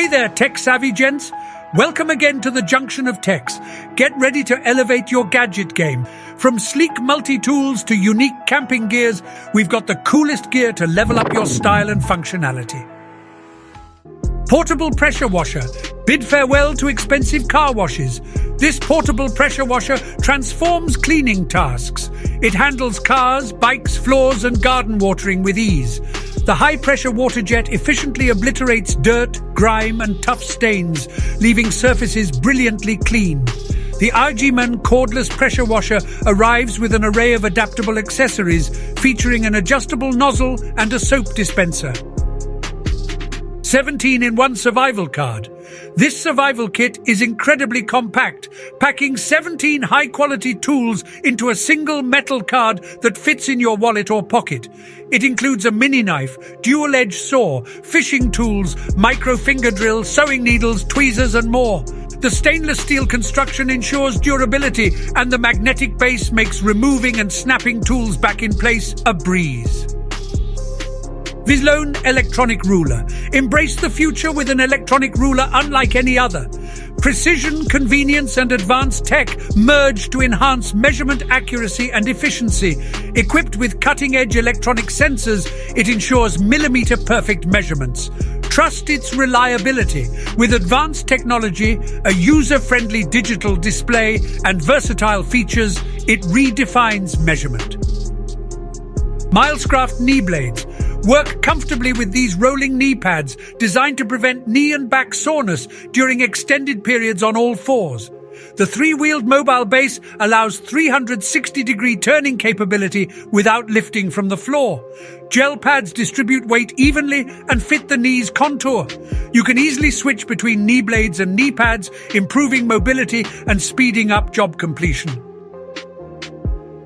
there, tech-savvy gents. Welcome again to the junction of techs. Get ready to elevate your gadget game. From sleek multi-tools to unique camping gears, we've got the coolest gear to level up your style and functionality. Portable pressure washer. Bid farewell to expensive car washes. This portable pressure washer transforms cleaning tasks. It handles cars, bikes, floors, and garden watering with ease. The high-pressure water jet efficiently obliterates dirt, grime, and tough stains, leaving surfaces brilliantly clean. The Agiiman cordless pressure washer arrives with an array of adaptable accessories, featuring an adjustable nozzle and a soap dispenser. 17-in-1 survival card. This survival kit is incredibly compact, packing 17 high-quality tools into a single metal card that fits in your wallet or pocket. It includes a mini knife, dual-edged saw, fishing tools, micro finger drill, sewing needles, tweezers, and more. The stainless steel construction ensures durability, and the magnetic base makes removing and snapping tools back in place a breeze. Vislone electronic ruler. Embrace the future with an electronic ruler unlike any other. Precision, convenience, and advanced tech merge to enhance measurement accuracy and efficiency. Equipped with cutting-edge electronic sensors, it ensures millimeter-perfect measurements. Trust its reliability. With advanced technology, a user-friendly digital display, and versatile features, it redefines measurement. Milescraft knee blades. Work comfortably with these rolling knee pads, designed to prevent knee and back soreness during extended periods on all fours. The three-wheeled mobile base allows 360-degree turning capability without lifting from the floor. Gel pads distribute weight evenly and fit the knee's contour. You can easily switch between knee blades and knee pads, improving mobility and speeding up job completion.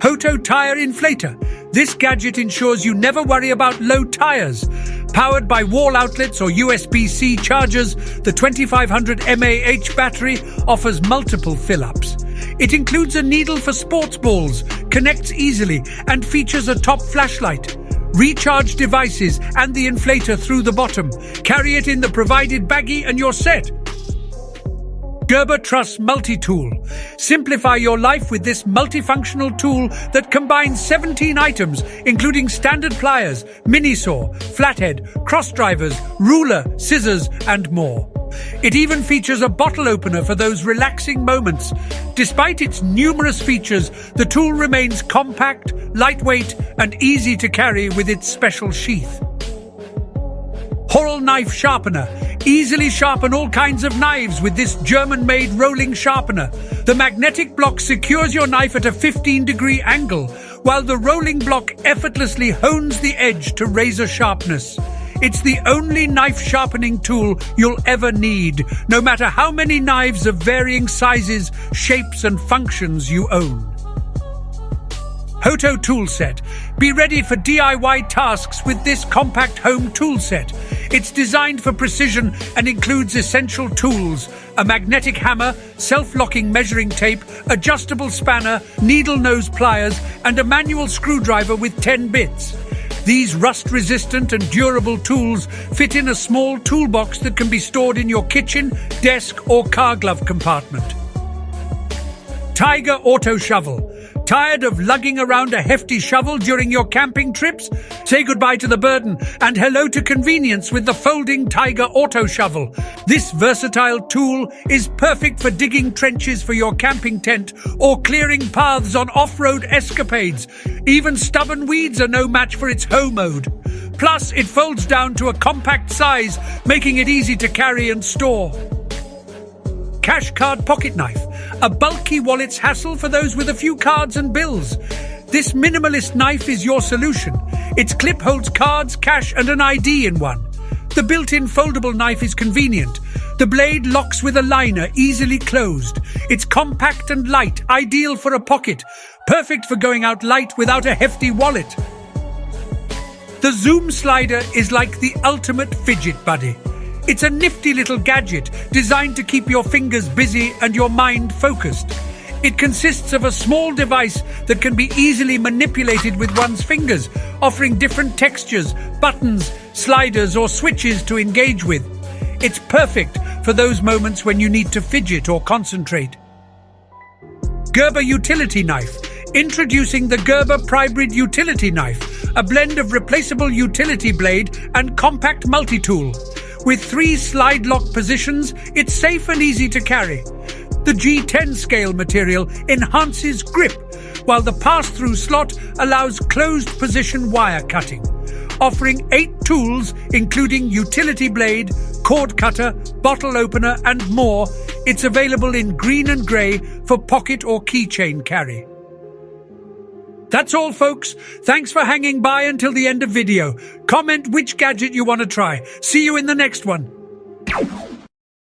Hoto Tire Inflator. This gadget ensures you never worry about low tires. Powered by wall outlets or USB-C chargers, the 2500 mAh battery offers multiple fill-ups. It includes a needle for sports balls, connects easily, and features a top flashlight. Recharge devices and the inflator through the bottom. Carry it in the provided baggie and you're set. Gerber Truss Multitool. Simplify your life with this multifunctional tool that combines 17 items, including standard pliers, mini saw, flathead, cross drivers, ruler, scissors, and more. It even features a bottle opener for those relaxing moments. Despite its numerous features, the tool remains compact, lightweight, and easy to carry with its special sheath. HORL knife sharpener. Easily sharpen all kinds of knives with this German-made rolling sharpener. The magnetic block secures your knife at a 15-degree angle, while the rolling block effortlessly hones the edge to razor sharpness. It's the only knife sharpening tool you'll ever need, no matter how many knives of varying sizes, shapes, and functions you own. Hoto Tool Set. Be ready for DIY tasks with this compact home tool set. It's designed for precision and includes essential tools: a magnetic hammer, self-locking measuring tape, adjustable spanner, needle nose pliers, and a manual screwdriver with 10 bits. These rust-resistant and durable tools fit in a small toolbox that can be stored in your kitchen, desk, or car glove compartment. Tyger Auto Shovel. Tired of lugging around a hefty shovel during your camping trips? Say goodbye to the burden and hello to convenience with the folding Tyger Auto Shovel. This versatile tool is perfect for digging trenches for your camping tent or clearing paths on off-road escapades. Even stubborn weeds are no match for its hoe mode. Plus, it folds down to a compact size, making it easy to carry and store. Cash card pocket knife. A bulky wallet's hassle for those with a few cards and bills. This minimalist knife is your solution. Its clip holds cards, cash, and an ID in one. The built-in foldable knife is convenient. The blade locks with a liner, easily closed. It's compact and light, ideal for a pocket. Perfect for going out light without a hefty wallet. The Zoom slider is like the ultimate fidget buddy. It's a nifty little gadget designed to keep your fingers busy and your mind focused. It consists of a small device that can be easily manipulated with one's fingers, offering different textures, buttons, sliders, or switches to engage with. It's perfect for those moments when you need to fidget or concentrate. Gerber Utility Knife. Introducing the Gerber Prybrid Utility Knife, a blend of replaceable utility blade and compact multi-tool. With 3 slide lock positions, it's safe and easy to carry. The G10 scale material enhances grip, while the pass-through slot allows closed position wire cutting. Offering 8 tools, including utility blade, cord cutter, bottle opener, and more, it's available in green and grey for pocket or keychain carry. That's all, folks. Thanks for hanging by until the end of video. Comment which gadget you want to try. See you in the next one.